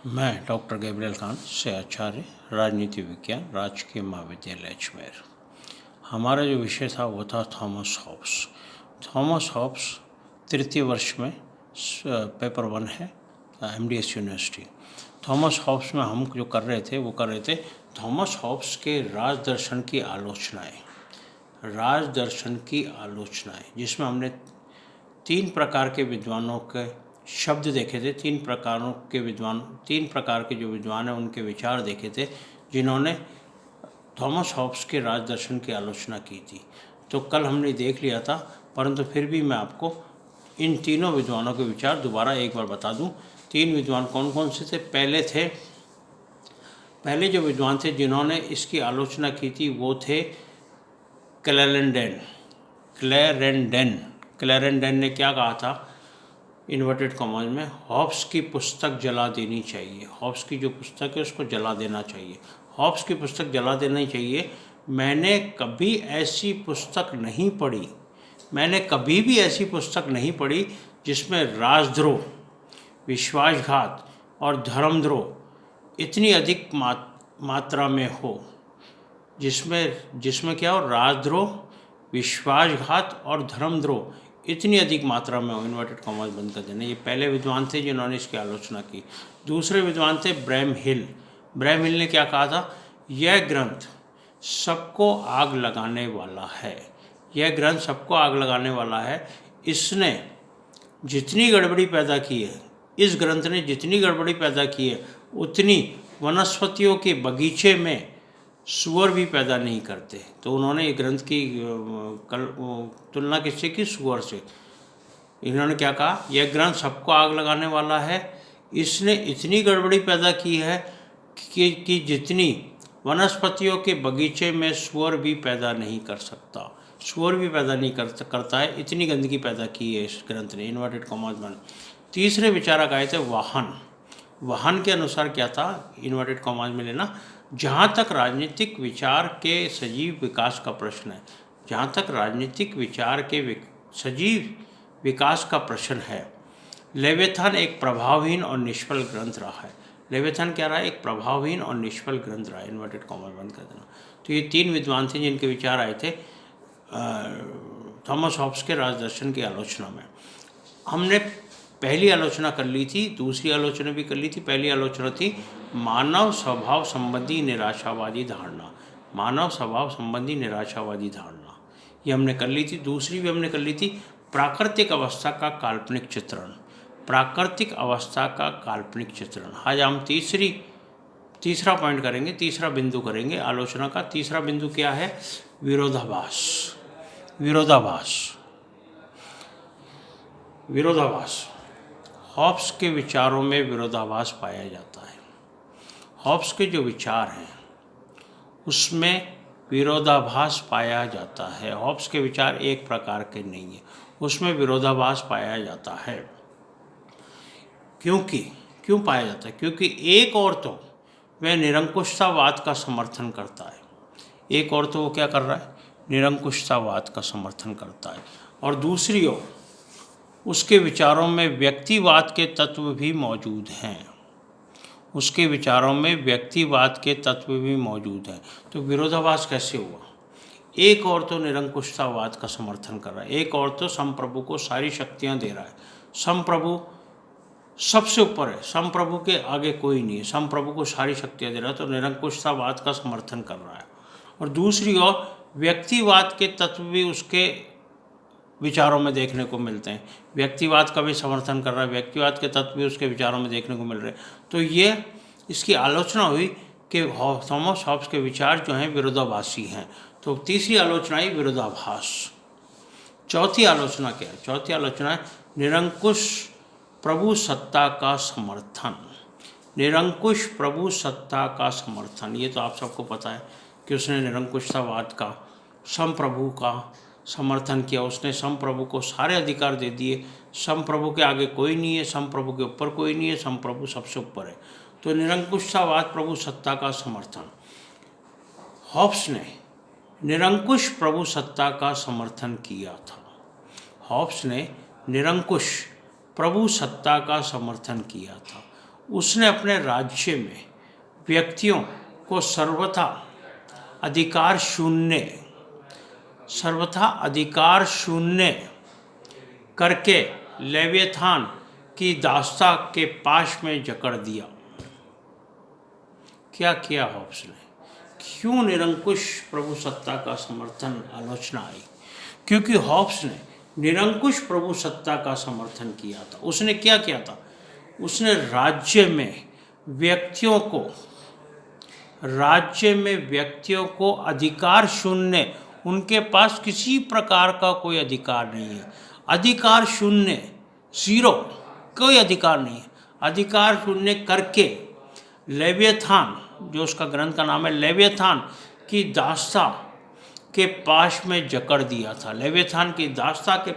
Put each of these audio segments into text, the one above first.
मैं doctor Gabriel Khan से आचार्य राजनीति विज्ञान राजकीय महाविद्यालय अजमेर। हमारा जो विषय था वो था थॉमस हॉब्स। थॉमस हॉब्स तृतीय वर्ष में पेपर 1 है MDS यूनिवर्सिटी। थॉमस हॉब्स में हम जो कर रहे थे थॉमस हॉब्स के राजदर्शन की आलोचनाएं, जिसमें हमने 3 प्रकार के विद्वानों के शब्द देखे थे। 3 प्रकार के जो विद्वान हैं उनके विचार देखे थे जिन्होंने थॉमस हॉब्स के राजदर्शन की आलोचना की थी। तो कल हमने देख लिया था, परंतु फिर भी मैं आपको इन तीनों विद्वानों के विचार दोबारा एक बार बता दूं। 3 विद्वान कौन कौन से थे? पहले जो विद्वान थे जिन्होंने इसकी आलोचना की थी वो थे क्लैरेंडेन ने क्या कहा था इन्वर्टेड कॉमास में? हॉब्स की पुस्तक जला देनी चाहिए। हॉब्स की जो पुस्तक है उसको जला देना चाहिए। हॉब्स की पुस्तक जला देनी चाहिए। मैंने कभी ऐसी पुस्तक नहीं पढ़ी, मैंने कभी भी ऐसी पुस्तक नहीं पढ़ी जिसमें राजद्रोह, विश्वासघात और धर्मद्रोह इतनी अधिक मात्रा में हो। जिसमें क्या हो? राजद्रोह, विश्वासघात और धर्मद्रोह इतनी अधिक मात्रा में हो। इन्वर्टेड कॉमास बंद कर देना। ये पहले विद्वान थे जिन्होंने इसकी आलोचना की। दूसरे विद्वान थे ब्रैम हिल ने क्या कहा था? यह ग्रंथ सबको आग लगाने वाला है। यह ग्रंथ सबको आग लगाने वाला है। इसने जितनी गड़बड़ी पैदा की है, इस ग्रंथ ने जितनी गड़बड़ी पैदा की है उतनी वनस्पतियों के बगीचे में सूअर भी पैदा नहीं करते। तो उन्होंने ये ग्रंथ की तुलना किससे की? सूअर से। इन्होंने क्या कहा? यह ग्रंथ सबको आग लगाने वाला है। इसने इतनी गड़बड़ी पैदा की है कि जितनी वनस्पतियों के बगीचे में सूअर भी पैदा नहीं कर सकता, सूअर भी पैदा नहीं करता है। इतनी गंदगी पैदा की है इस ग्रंथ ने। इन्वर्टेड कॉमास बंद। तीसरे विचारक आए थे वाहन के अनुसार क्या था? इन्वर्टेड कॉमास में लेना। जहाँ तक राजनीतिक विचार के सजीव विकास का प्रश्न है, सजीव विकास का प्रश्न है, लेविथान एक प्रभावहीन और निष्फल ग्रंथ रहा है। लेविथान क्या रहा है? एक प्रभावहीन और निष्फल ग्रंथ रहा है। इन्वर्टेड कॉमास बंद कर देना। तो ये 3 विद्वान थे जिनके विचार आए थे थॉमस हॉब्स के राजदर्शन की आलोचना में। हमने पहली आलोचना कर ली थी, दूसरी आलोचना भी कर ली थी। पहली आलोचना थी मानव स्वभाव संबंधी निराशावादी धारणा, ये हमने कर ली थी। दूसरी भी हमने कर ली थी प्राकृतिक अवस्था का काल्पनिक चित्रण। आज हम तीसरा पॉइंट करेंगे, तीसरा बिंदु करेंगे आलोचना का। तीसरा बिंदु क्या है? विरोधाभास। हॉब्स के विचारों में विरोधाभास पाया जाता है। हॉब्स के जो विचार हैं उसमें विरोधाभास पाया जाता है। हॉब्स के विचार एक प्रकार के नहीं है, उसमें विरोधाभास पाया जाता है। क्यों पाया जाता है? क्योंकि एक और तो वह निरंकुशतावाद का समर्थन करता है। एक और तो वो क्या कर रहा है? निरंकुशतावाद का समर्थन करता है। और दूसरी ओर उसके विचारों में व्यक्तिवाद के तत्व भी मौजूद हैं। तो विरोधाभास कैसे हुआ? एक और तो निरंकुशतावाद का समर्थन कर रहा है, एक और तो संप्रभु को सारी शक्तियां दे रहा है। संप्रभु सबसे ऊपर है, संप्रभु के आगे कोई नहीं है, संप्रभु को सारी शक्तियां दे रहा है, तो निरंकुशतावाद का समर्थन कर रहा है। और दूसरी ओर व्यक्तिवाद के तत्व भी उसके विचारों में देखने को मिलते हैं। व्यक्तिवाद का भी समर्थन कर रहा है, व्यक्तिवाद के तत्व भी उसके विचारों में देखने को मिल रहे हैं। तो ये इसकी आलोचना हुई कि थॉमस हॉब्स के विचार जो हैं विरोधाभासी हैं। तो तीसरी आलोचना ही विरोधाभास। चौथी आलोचना क्या है? चौथी आलोचना है निरंकुश प्रभु सत्ता का समर्थन। ये तो आप सबको पता है कि उसने निरंकुशतावाद का, संप्रभु का समर्थन किया। उसने संप्रभु को सारे अधिकार दे दिए। संप्रभु के आगे कोई नहीं है, संप्रभु के ऊपर कोई नहीं है, संप्रभु सबसे ऊपर है। तो निरंकुशतावाद, प्रभु सत्ता का समर्थन। हॉब्स ने निरंकुश प्रभु सत्ता का समर्थन किया था। हॉब्स ने निरंकुश प्रभु सत्ता का समर्थन किया था उसने अपने राज्य में व्यक्तियों को सर्वथा अधिकार शून्य करके लेवियथान की दास्ता के पाश में जकड़ दिया। क्या किया हॉब्स ने? क्यों निरंकुश प्रभु सत्ता का समर्थन आलोचना आई? क्योंकि हॉब्स ने निरंकुश प्रभु सत्ता का समर्थन किया था। उसने क्या किया था? उसने राज्य में व्यक्तियों को अधिकार शून्य, उनके पास किसी प्रकार का कोई अधिकार नहीं है, अधिकार शून्य, जीरो, कोई अधिकार नहीं है, अधिकार शून्य करके लेवियथान, जो उसका ग्रंथ का नाम है, लेवियथान की दास्ता के पाश में जकड़ दिया था। लेवियथान की दास्ता के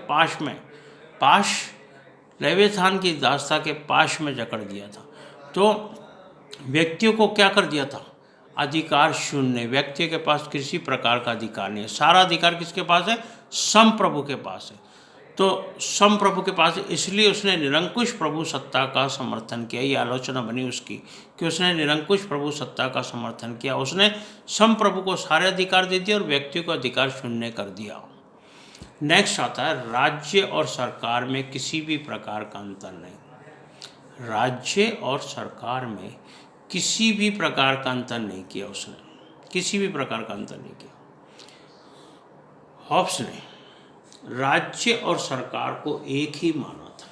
लेवियथान की दास्ता के पाश में जकड़ दिया था। तो व्यक्तियों को क्या कर दिया था? अधिकार शून्य, व्यक्ति के पास किसी प्रकार का अधिकार नहीं है। सारा अधिकार किसके पास है? संप्रभु के पास है। तो संप्रभु के पास, इसलिए उसने निरंकुश प्रभु सत्ता का समर्थन किया। ये आलोचना बनी उसकी कि उसने निरंकुश प्रभु सत्ता का समर्थन किया। उसने संप्रभु को सारे अधिकार दे दिए और व्यक्ति को अधिकार शून्य कर दिया। नेक्स्ट आता है, राज्य और सरकार में किसी भी प्रकार का अंतर नहीं। राज्य और सरकार में किसी भी प्रकार का अंतर नहीं किया उसने, किसी भी प्रकार का अंतर नहीं किया। हॉब्स ने राज्य और सरकार को एक ही माना था।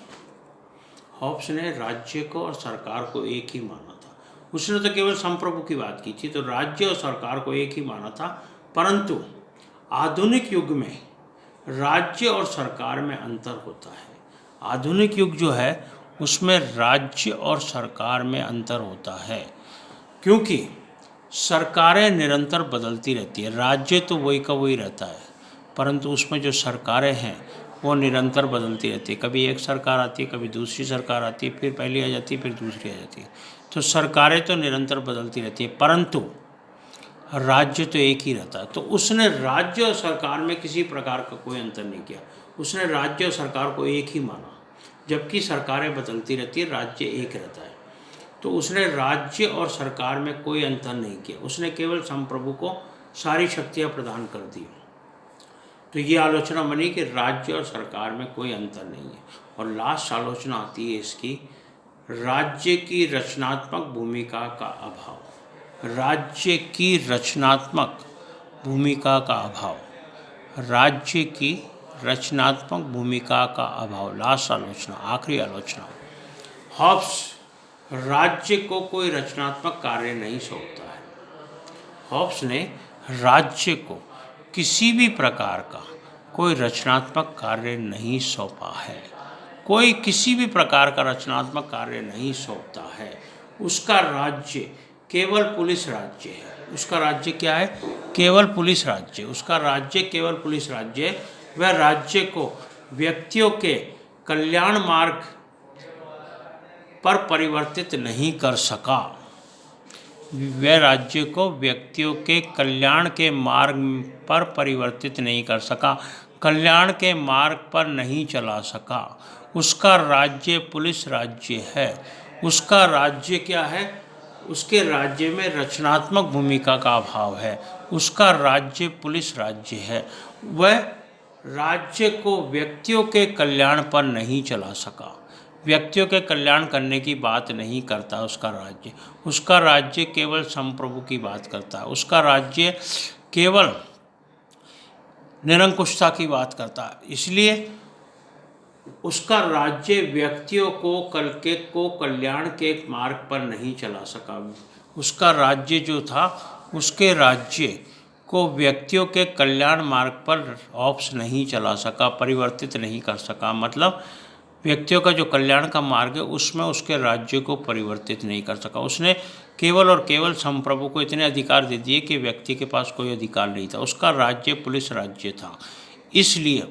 हॉब्स ने राज्य को और सरकार को एक ही माना था। उसने तो केवल संप्रभु की बात की थी, तो राज्य और सरकार को एक ही माना था। परंतु आधुनिक युग में राज्य और सरकार में अंतर होता है। आधुनिक युग जो है उसमें राज्य और सरकार में अंतर होता है, क्योंकि सरकारें निरंतर बदलती रहती है। राज्य तो वही का वही रहता है, परंतु उसमें जो सरकारें हैं वो निरंतर बदलती रहती है। कभी एक सरकार आती है, कभी दूसरी सरकार आती है, फिर पहली आ जाती है, फिर दूसरी आ जाती है। तो सरकारें तो निरंतर बदलती रहती है, परंतु राज्य तो एक ही रहता है। तो उसने राज्य और सरकार में किसी प्रकार का कोई अंतर नहीं किया। उसने राज्य और सरकार को एक ही माना, जबकि सरकारें बदलती रहती है, राज्य एक रहता है। तो उसने राज्य और सरकार में कोई अंतर नहीं किया। उसने केवल संप्रभु को सारी शक्तियाँ प्रदान कर दी। तो ये आलोचना बनी कि राज्य और सरकार में कोई अंतर नहीं है। और लास्ट आलोचना आती है इसकी, राज्य की रचनात्मक भूमिका का अभाव। राज्य की रचनात्मक भूमिका का अभाव, राज्य की रचनात्मक भूमिका का अभाव। लास्ट आलोचना, आखिरी आलोचना। हॉब्स राज्य को कोई रचनात्मक कार्य नहीं सौंपता है। हॉब्स ने राज्य को किसी भी प्रकार का कोई रचनात्मक कार्य नहीं सौंपा है। कोई किसी भी प्रकार का रचनात्मक कार्य नहीं सौंपता है। उसका राज्य केवल पुलिस राज्य है। उसका राज्य क्या है? केवल पुलिस राज्य। उसका राज्य केवल पुलिस राज्य है। वह राज्य को व्यक्तियों के कल्याण मार्ग पर परिवर्तित नहीं कर सका। वह राज्य को व्यक्तियों के कल्याण के मार्ग पर परिवर्तित नहीं कर सका, कल्याण के मार्ग पर नहीं चला सका। उसका राज्य पुलिस राज्य है। उसका राज्य क्या है? उसके राज्य में रचनात्मक भूमिका का अभाव है। उसका राज्य पुलिस राज्य है। वह राज्य को व्यक्तियों के कल्याण पर नहीं चला सका, व्यक्तियों के कल्याण करने की बात नहीं करता उसका राज्य केवल संप्रभु की बात करता है। उसका राज्य केवल निरंकुशता की बात करता है। इसलिए उसका राज्य व्यक्तियों को कल्याण के मार्ग पर नहीं चला सका। उसका राज्य जो था, उसके राज्य को व्यक्तियों के कल्याण मार्ग पर ऑप्स नहीं चला सका, परिवर्तित नहीं कर सका। मतलब व्यक्तियों का जो कल्याण का मार्ग है उसमें उसके राज्य को परिवर्तित नहीं कर सका। उसने केवल और केवल संप्रभु को इतने अधिकार दे दिए कि व्यक्ति के पास कोई अधिकार नहीं था। उसका राज्य पुलिस राज्य था। इसलिए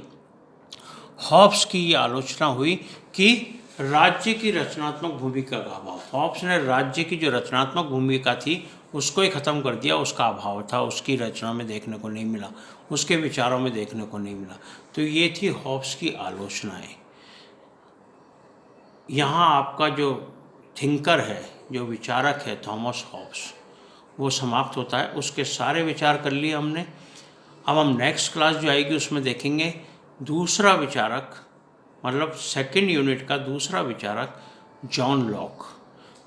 हॉब्स की ये आलोचना हुई कि राज्य की रचनात्मक भूमिका का अभाव। हॉब्स ने राज्य की जो रचनात्मक भूमिका थी उसको ही ख़त्म कर दिया। उसका अभाव था, उसकी रचना में देखने को नहीं मिला, उसके विचारों में देखने को नहीं मिला। तो ये थी हॉब्स की आलोचनाएं। यहाँ आपका जो थिंकर है, जो विचारक है थॉमस हॉब्स, वो समाप्त होता है। उसके सारे विचार कर लिए हमने। अब हम नेक्स्ट क्लास जो आएगी उसमें देखेंगे दूसरा विचारक, मतलब सेकंड यूनिट का दूसरा विचारक जॉन लॉक।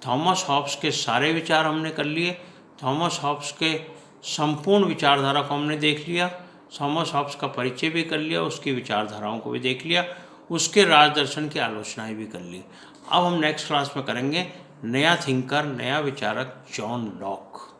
थॉमस हॉब्स के सारे विचार हमने कर लिए, थॉमस हॉब्स के संपूर्ण विचारधारा को हमने देख लिया, थॉमस हॉब्स का परिचय भी कर लिया, उसकी विचारधाराओं को भी देख लिया, उसके राजदर्शन की आलोचनाएं भी कर ली। अब हम नेक्स्ट क्लास में करेंगे नया थिंकर, नया विचारक जॉन लॉक।